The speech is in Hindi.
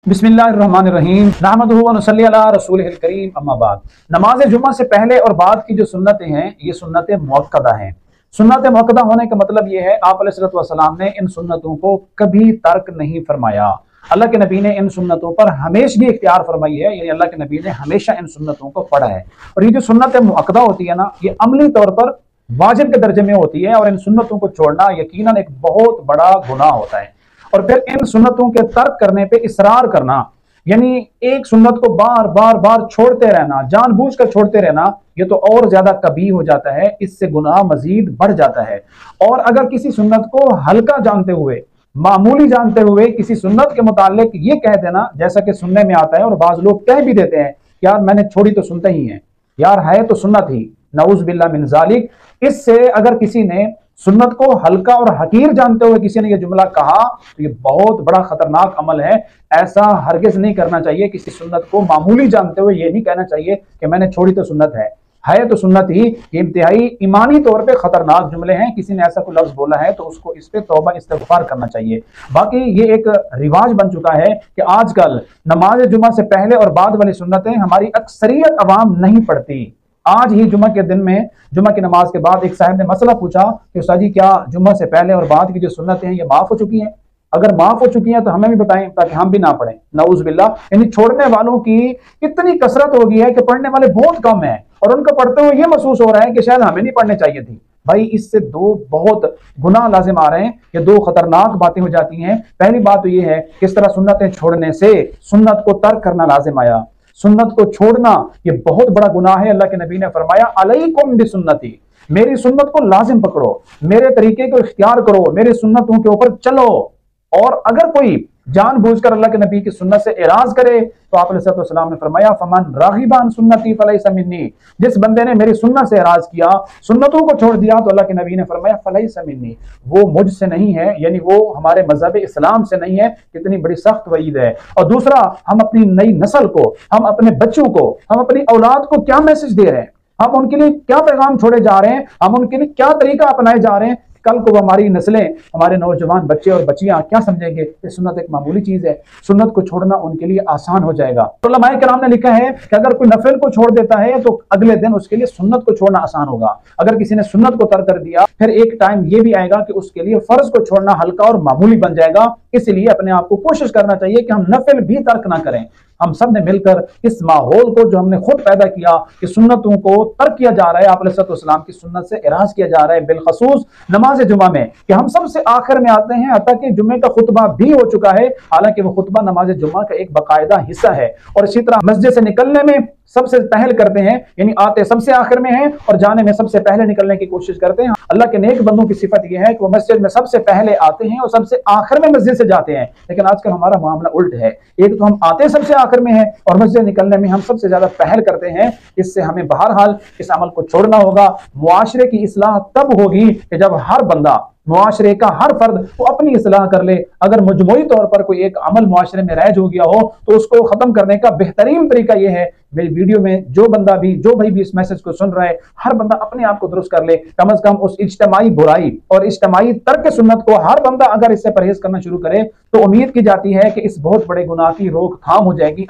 बिस्मिल्लाहिर्रहमानिर्रहीम नहमदुहु व नसल्ली अला रसूलिहिल करीम अम्मा बाद। नमाज जुमा से पहले और बाद की जो सुन्नतें हैं ये सुन्नतें मुअक्कदा हैं। सुन्नत मुअक्कदा होने का मतलब ये है आप अलैहिस्सलातु वस्सलाम ने इन सुन्नतों को कभी तर्क नहीं फरमाया। अल्लाह के नबी ने इन सुन्नतों पर हमेशगी इख्तियार फरमाई है, यानी अल्लाह के नबी ने हमेशा इन सुन्नतों को पढ़ा है। और ये जो सुन्नत मुअक्कदा होती है ना, ये अमली तौर पर वाजिब के दर्जे में होती है और इन सुन्नतों को छोड़ना यकीनन एक बहुत बड़ा गुनाह होता है। और फिर इन सुन्नतों के तर्क करने पे इसरार करना, यानी एक सुन्नत को बार बार बार छोड़ते रहना, जानबूझकर छोड़ते रहना, ये तो और ज्यादा कबीह हो जाता है, इससे गुनाह मजीद बढ़ जाता है। और अगर किसी सुन्नत को हल्का जानते हुए, मामूली जानते हुए किसी सुन्नत के मुतालिक ये कह देना, जैसा कि सुनने में आता है और बाज लोग कह भी देते हैं, यार मैंने छोड़ी तो सुनते ही है, यार है तो सुन्नत ही, नऊज़ बिल्लाह मिन ज़ालिक। इससे अगर किसी ने सुन्नत को हल्का और हकीर जानते हुए किसी ने यह जुमला कहा तो ये बहुत बड़ा खतरनाक अमल है। ऐसा हरगिज नहीं करना चाहिए। किसी सुन्नत को मामूली जानते हुए ये नहीं कहना चाहिए कि मैंने छोड़ी तो सुन्नत है तो सुन्नत ही। ये इंतहाई ईमानी तौर पे खतरनाक जुमले हैं। किसी ने ऐसा कोई लफ्ज बोला है तो उसको इस पे तौबा इस्तिग़फ़ार करना चाहिए। बाकी ये एक रिवाज बन चुका है कि आजकल नमाज जुमा से पहले और बाद वाली सुन्नतें हमारी अक्सरियत अवाम नहीं पढ़ती। आज ही जुमा के दिन में, जुमा की नमाज के बाद एक साहब ने मसला पूछा कि उस्ताद जी क्या जुमा से पहले और बाद की जो सुन्नतें हैं ये माफ हो चुकी हैं? अगर माफ हो चुकी हैं तो हमें भी बताएं ताकि हम भी ना पढ़ें। नऊज़ बिल्लाह। यानी छोड़ने वालों की इतनी कसरत हो गई है कि पढ़ने वाले बहुत कम हैं और उनको पढ़ते हुए ये महसूस हो रहा है कि शायद हमें नहीं पढ़ने चाहिए थी। भाई इससे दो बहुत गुनाह लाजिम आ रहे हैं, ये दो खतरनाक बातें हो जाती हैं। पहली बात तो ये है किस तरह सुन्नतें छोड़ने से सुन्नत को तर्क करना लाजिम आया। सुन्नत को छोड़ना ये बहुत बड़ा गुनाह है। अल्लाह के नबी ने फरमाया अलैकुम बिसुन्नती, मेरी सुन्नत को लाजिम पकड़ो, मेरे तरीके को इख्तियार करो, मेरी सुन्नतों के ऊपर चलो। और अगर कोई जानबूझकर अल्लाह के नबी की सुन्नत से एराज करे तो आप अलैहि सल्लम ने फरमाया फमन रागिबा अन सुन्नती फलैसा मिन्नी, जिस बंदे ने मेरी सुन्नत से एराज किया, सुन्नतों को छोड़ दिया, तो अल्लाह के नबी ने फरमाया फलैसा मिन्नी, वो मुझसे नहीं है, यानी वो हमारे मजहब इस्लाम से नहीं है। कितनी बड़ी सख्त वईद है। और दूसरा, हम अपनी नई नस्ल को, हम अपने बच्चों को, हम अपनी औलाद को क्या मैसेज दे रहे हैं, हम उनके लिए क्या पैगाम छोड़े जा रहे हैं, हम उनके लिए क्या तरीका अपनाए जा रहे हैं। कल को हमारी नस्लें, हमारे नौजवान बच्चे और बच्चियां क्या समझेंगे कि सुन्नत एक मामूली चीज है। सुन्नत को छोड़ना उनके लिए आसान हो जाएगा। तो उलमाए किराम ने लिखा है कि अगर कोई नफिल को छोड़ देता है तो अगले दिन उसके लिए सुन्नत को छोड़ना आसान होगा। अगर किसी ने सुन्नत को तर्क कर दिया फिर एक टाइम ये भी आएगा कि उसके लिए फर्ज को छोड़ना हल्का और मामूली बन जाएगा। इसलिए अपने आप को कोशिश करना चाहिए कि हम नफिल भी तर्क ना करें। हम सब ने मिलकर इस माहौल को जो हमने खुद पैदा किया कि सुन्नतों को तर्क किया जा रहा है, आप अलैहिस्सलाम की सुन्नत से इराज किया जा रहा है, बिलखसूस नमाज जुमा में, कि हम सबसे आखिर में आते हैं, हत्ता कि जुमे का खुतबा भी हो चुका है, हालांकि वो खुतबा नमाज जुमा का एक बाकायदा हिस्सा है। और इसी तरह मस्जिद से निकलने में सबसे पहल करते हैं, यानी आते सबसे आखिर में हैं और जाने में सबसे पहले निकलने की कोशिश करते हैं। अल्लाह के नेक बंदों की सिफत यह है कि वो मस्जिद में सबसे पहले आते हैं और सबसे आखिर में मस्जिद से जाते हैं। लेकिन आजकल हमारा मामला उल्ट है, एक तो हम आते सबसे आखिर में हैं और मस्जिद निकलने में हम सबसे ज्यादा पहल करते हैं। इससे हमें बहरहाल इस अमल को छोड़ना होगा। मुआशरे की इस्लाह तब होगी कि जब हर बंदा, मुआशरे का हर फर्द वो अपनी इस्लाह कर ले। अगर मजमूई तौर पर कोई एक अमल मुआशरे में राइज हो गया हो तो उसको खत्म करने का बेहतरीन तरीका यह है, मेरी वीडियो में जो भाई भी इस मैसेज को सुन रहा है, हर बंदा अपने आप को दुरुस्त कर ले। कम से कम उस इज्तिमाई बुराई और इज्तिमाई तर्क सुन्नत को हर बंदा अगर इससे परहेज करना शुरू करे तो उम्मीद की जाती है कि इस बहुत बड़े गुनाह की रोकथाम हो जाएगी।